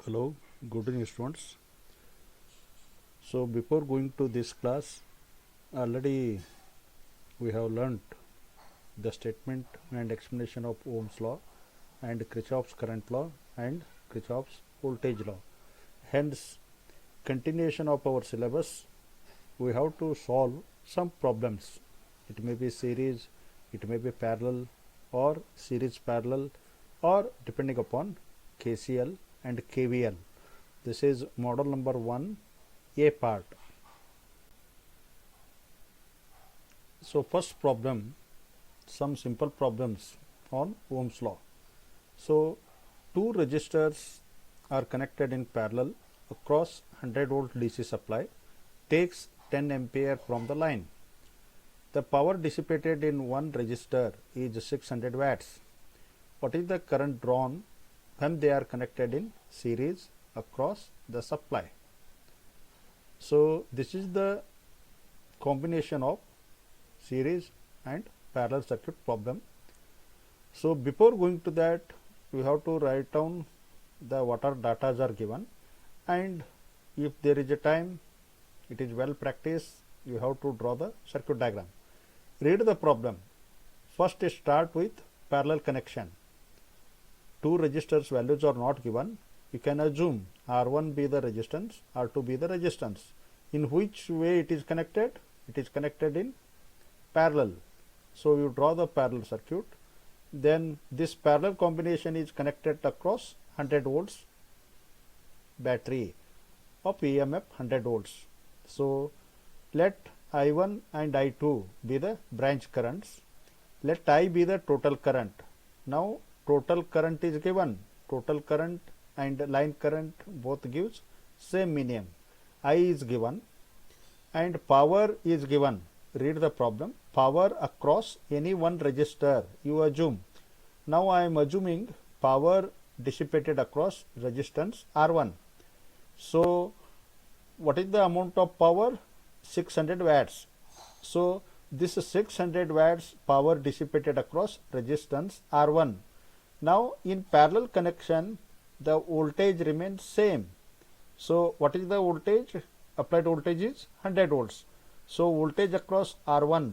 Hello, good evening students. So before going to this class, already we have learnt the statement and explanation of Ohm's law and Kirchhoff's current law and Kirchhoff's voltage law. Hence, continuation of our syllabus, we have to solve some problems. It may be series, it may be parallel or series parallel, or depending upon KCL and KVL. This is model number 1, A part. So first problem, some simple problems on Ohm's law. So two resistors are connected in parallel across 100 volt DC supply, takes 10 ampere from the line. The power dissipated in one resistor is 600 watts. What is the current drawn when they are connected in series across the supply? So this is the combination of series and parallel circuit problem. So before going to that, we have to write down the what are datas are given, and if there is a time, it is well practiced, you have to draw the circuit diagram. Read the problem. First start with parallel connection. Two resistors values are not given. You can assume R1 be the resistance, R2 be the resistance. In which way it is connected? It is connected in parallel. So you draw the parallel circuit. Then this parallel combination is connected across 100 volts battery of EMF 100 volts. So let I1 and I2 be the branch currents. Let I be the total current. Now total current is given. Total current and line current both gives same medium. I is given and power is given. Read the problem. Power across any one resistor you assume. Now I am assuming power dissipated across resistance R1. So what is the amount of power? 600 watts. So this 600 watts power dissipated across resistance R1. Now in parallel connection, the voltage remains same. So what is the voltage? Applied voltage is 100 volts. So voltage across R1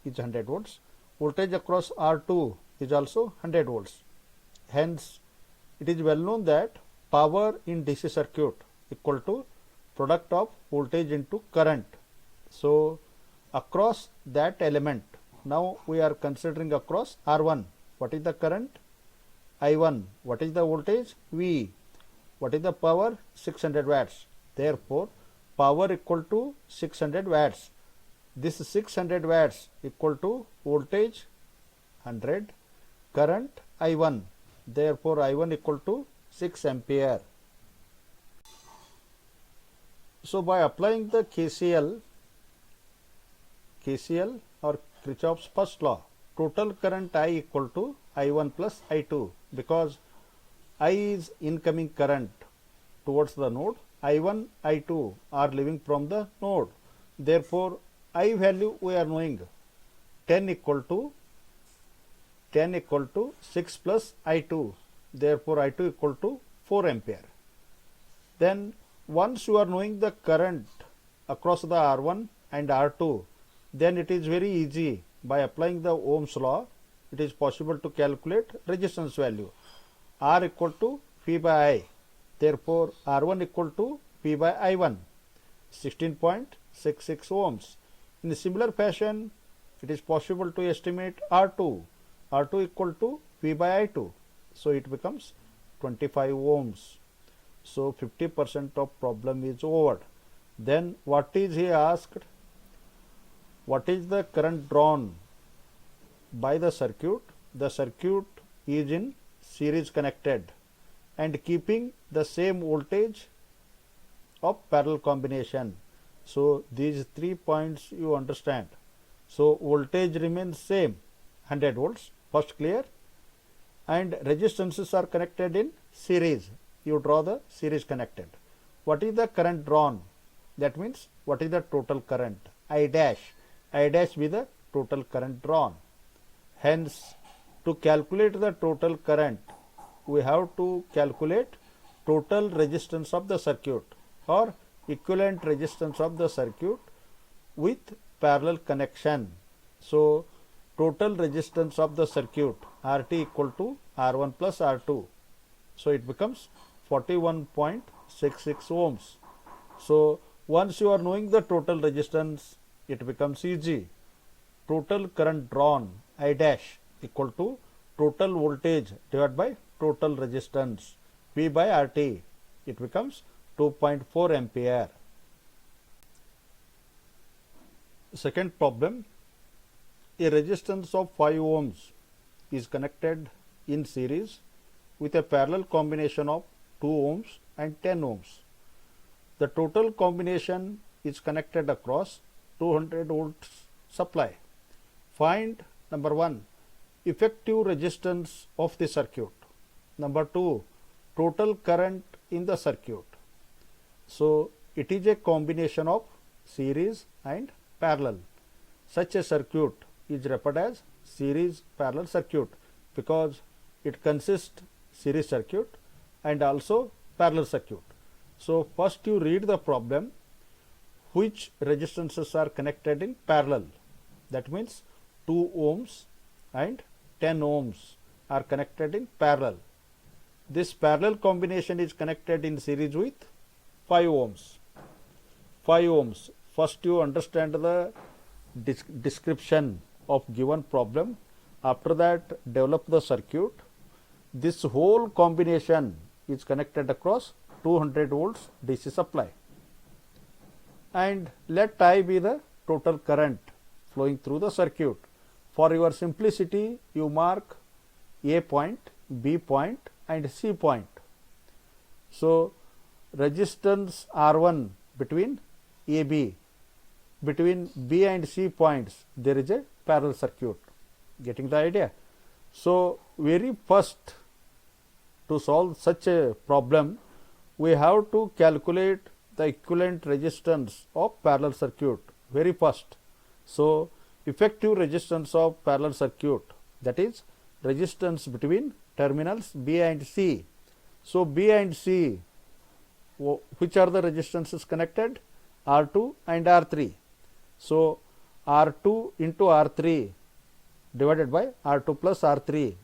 is 100 volts. Voltage across R2 is also 100 volts. Hence, it is well known that power in DC circuit equal to product of voltage into current. So across that element, now we are considering across R1. What is the current? I1. What is the voltage? V. What is the power? 600 watts. Therefore, power equal to 600 watts. This 600 watts equal to voltage 100, current I1. Therefore, I1 equal to 6 ampere. So by applying the KCL or Kirchhoff's first law, total current I equal to I1 plus I2, because I is incoming current towards the node, I1, I2 are leaving from the node. Therefore, I value we are knowing 10 equal to 6 plus I2. Therefore, I2 equal to 4 ampere. Then once you are knowing the current across the R1 and R2, then it is very easy. By applying the Ohm's law, it is possible to calculate resistance value. R equal to P by I. Therefore, R1 equal to P by I1, 16.66 ohms. In a similar fashion, it is possible to estimate R2. R2 equal to P by I2. So it becomes 25 ohms. So 50% of problem is over. Then what is he asked? What is the current drawn by the circuit? The circuit is in series connected and keeping the same voltage of parallel combination. So these 3 points you understand. So voltage remains same, 100 volts, first clear, and resistances are connected in series. You draw the series connected. What is the current drawn? That means what is the total current? I dash be the total current drawn. Hence, to calculate the total current, we have to calculate total resistance of the circuit or equivalent resistance of the circuit with parallel connection. So, total resistance of the circuit RT equal to R1 plus R2. So, it becomes 41.66 ohms. So, once you are knowing the total resistance, it becomes easy. Total current drawn I dash equal to total voltage divided by total resistance V by RT. It becomes 2.4 ampere. Second problem, a resistance of 5 ohms is connected in series with a parallel combination of 2 ohms and 10 ohms. The total combination is connected across 200 volts supply. Find number 1, effective resistance of the circuit. Number 2, total current in the circuit. So, it is a combination of series and parallel. Such a circuit is referred as series parallel circuit because it consists series circuit and also parallel circuit. So, first you read the problem, which resistances are connected in parallel. That means 2 ohms and 10 ohms are connected in parallel. This parallel combination is connected in series with 5 ohms. 5 ohms. First you understand the description of given problem. After that develop the circuit. This whole combination is connected across 200 volts DC supply. And let I be the total current flowing through the circuit. For your simplicity, you mark A point, B point and C point. So, resistance R1 between AB, between B and C points there is a parallel circuit. Getting the idea? So, very first to solve such a problem, we have to calculate the equivalent resistance of parallel circuit very first. So, effective resistance of parallel circuit, that is resistance between terminals B and C. So, B and C, which are the resistances connected? R2 and R3. So, R2 into R3 divided by R2 plus R3,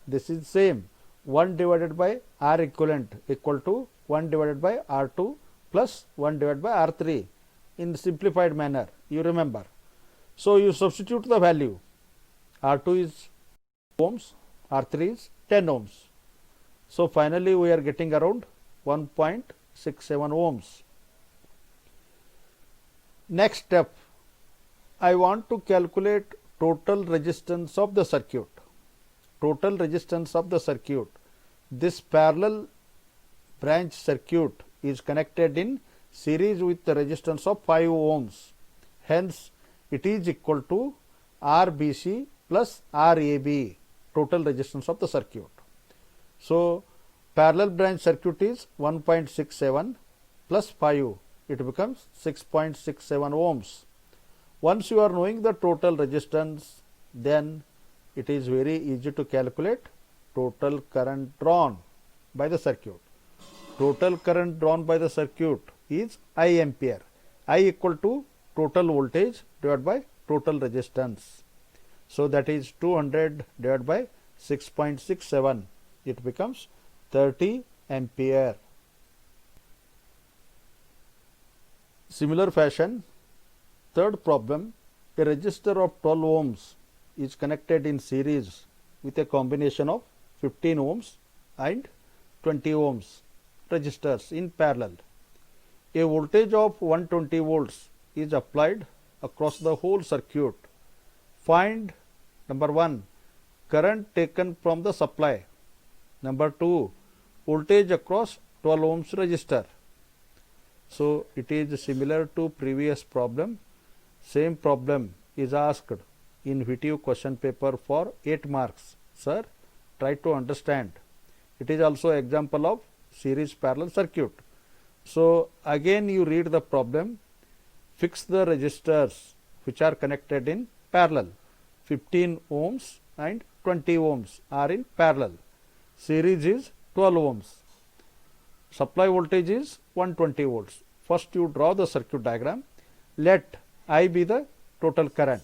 this is same, 1 divided by R equivalent equal to 1 divided by R2 plus 1 divided by R3 in simplified manner, you remember. So, you substitute the value, R2 is ohms, R3 is 10 ohms. So, finally, we are getting around 1.67 ohms. Next step, I want to calculate total resistance of the circuit. Total resistance of the circuit. This parallel branch circuit is connected in series with the resistance of 5 ohms. Hence, it is equal to RBC plus RAB, total resistance of the circuit. So, parallel branch circuit is 1.67 plus 5, it becomes 6.67 ohms. Once you are knowing the total resistance, then it is very easy to calculate total current drawn by the circuit. Total current drawn by the circuit is I ampere. I equal to total voltage divided by total resistance. So, that is 200 divided by 6.67. It becomes 30 ampere. Similar fashion, third problem, a resistor of 12 ohms is connected in series with a combination of 15 ohms and 20 ohms resistors in parallel. A voltage of 120 volts is applied across the whole circuit. Find number 1, current taken from the supply. Number 2, voltage across 12 ohms resistor. So, it is similar to previous problem. Same problem is asked in VTU question paper for 8 marks. Sir, try to understand. It is also example of series parallel circuit. So, again you read the problem, fix the resistors which are connected in parallel. 15 ohms and 20 ohms are in parallel. Series is 12 ohms. supply voltage is 120 volts. First you draw the circuit diagram, let I be the total current.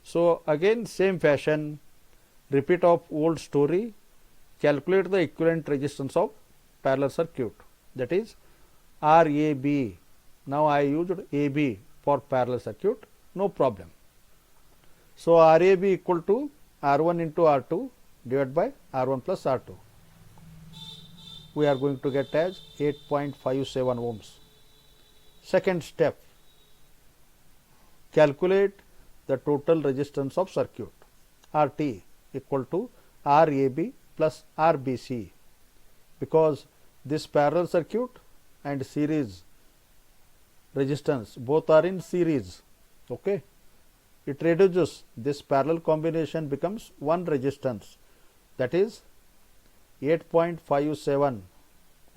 So again same fashion, repeat of old story, calculate the equivalent resistance of parallel circuit, that is RAB. Now I used AB for parallel circuit, no problem. So RAB equal to R1 into R2 divided by R1 plus R2. We are going to get as 8.57 ohms. Second step, calculate the total resistance of circuit, RT equal to RAB plus RBC, because this parallel circuit and series resistance both are in series. Okay, it reduces, this parallel combination becomes one resistance, that is 8.57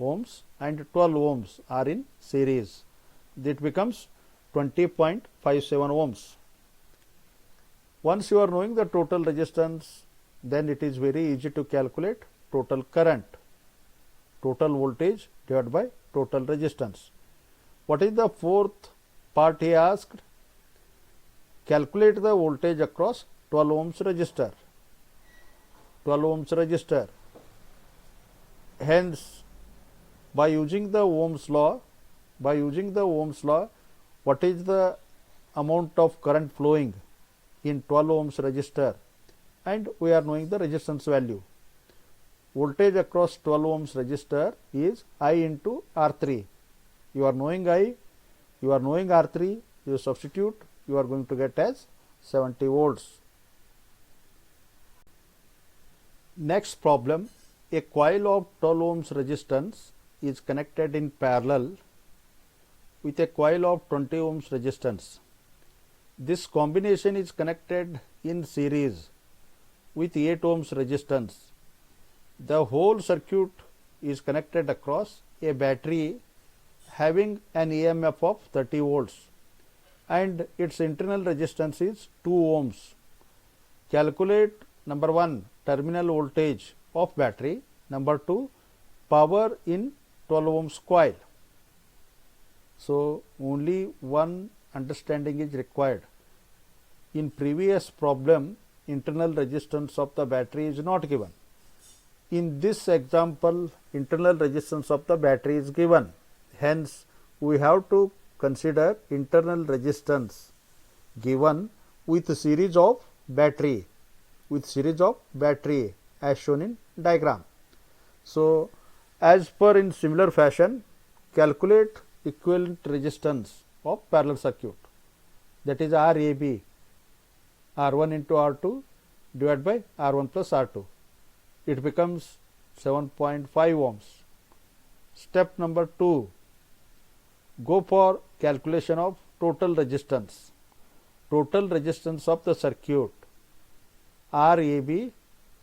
ohms and 12 ohms are in series. It becomes 20.57 ohms. Once you are knowing the total resistance, then it is very easy to calculate total current, total voltage divided by total resistance. What is the fourth part he asked? Calculate the voltage across 12 ohms resistor. 12 ohms resistor. Hence, by using the Ohm's law, what is the amount of current flowing in 12 ohms resistor, and we are knowing the resistance value. Voltage across 12 ohms resistor is I into R3. You are knowing I, you are knowing R3, you substitute, you are going to get as 70 volts. Next problem, a coil of 12 ohms resistance is connected in parallel with a coil of 20 ohms resistance. This combination is connected in series with 8 ohms resistance. The whole circuit is connected across a battery having an EMF of 30 volts and its internal resistance is 2 ohms. Calculate number 1 terminal voltage of battery, number 2 power in 12 ohms coil. So only one understanding is required. In previous problem, internal resistance of the battery is not given. In this example, internal resistance of the battery is given. Hence, we have to consider internal resistance given with a series of battery, as shown in diagram. So, as per in similar fashion, calculate equivalent resistance of parallel circuit, that is RAB, R1 into R2 divided by R1 plus R2. It becomes 7.5 ohms. Step number 2, go for calculation of total resistance of the circuit, RAB,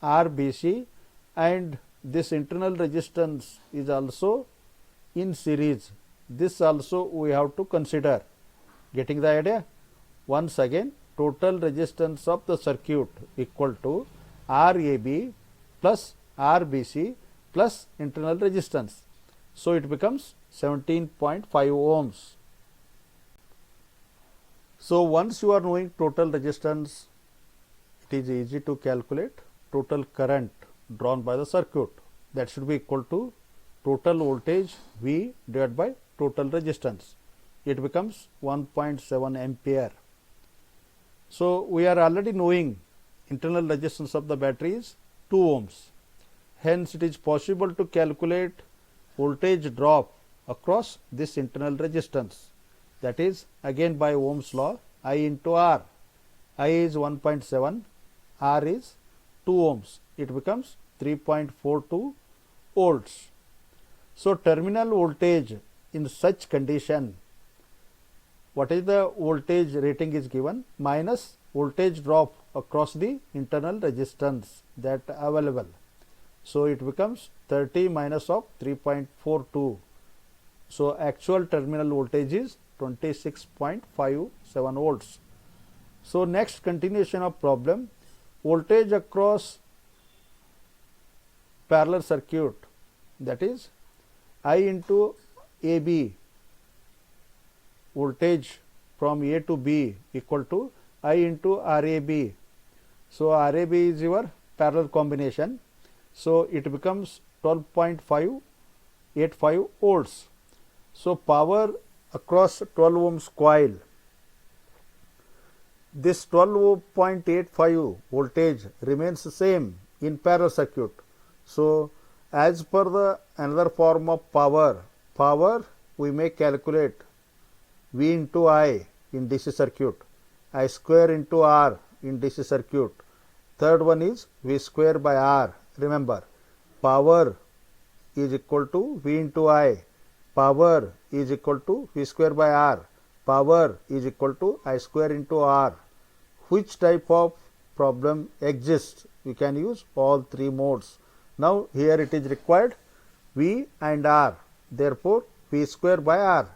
RBC, and this internal resistance is also in series. This also we have to consider. Getting the idea? Once again, total resistance of the circuit equal to RAB plus RBC plus internal resistance. So it becomes 17.5 ohms. So once you are knowing total resistance, it is easy to calculate total current drawn by the circuit. That should be equal to total voltage V divided by total resistance. It becomes 1.7 ampere. So we are already knowing internal resistance of the battery is 2 ohms. Hence it is possible to calculate voltage drop across this internal resistance, that is again by Ohm's law, I into R. I is 1.7, R is 2 ohms. It becomes 3.42 volts. So terminal voltage in such condition, what is the voltage rating is given minus voltage drop across the internal resistance that available. So it becomes 30 minus of 3.42. So actual terminal voltage is 26.57 volts. So next continuation of problem, voltage across parallel circuit, that is I into AB, voltage from A to B equal to I into RAB. So RAB is your parallel combination. So it becomes 12.585 volts. So power across 12 ohms coil. This 12.85 voltage remains same in parallel circuit. So as per the another form of power we may calculate V into I in DC circuit, I square into R in DC circuit. Third one is V square by R. Remember, power is equal to V into I. Power is equal to V square by R. Power is equal to I square into R. Which type of problem exists? We can use all three modes. Now here it is required V and R. Therefore, V square by R.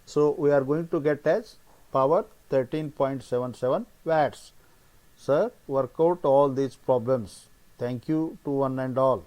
So we are going to get as power 13.77 watts. Sir, work out all these problems. Thank you to one and all.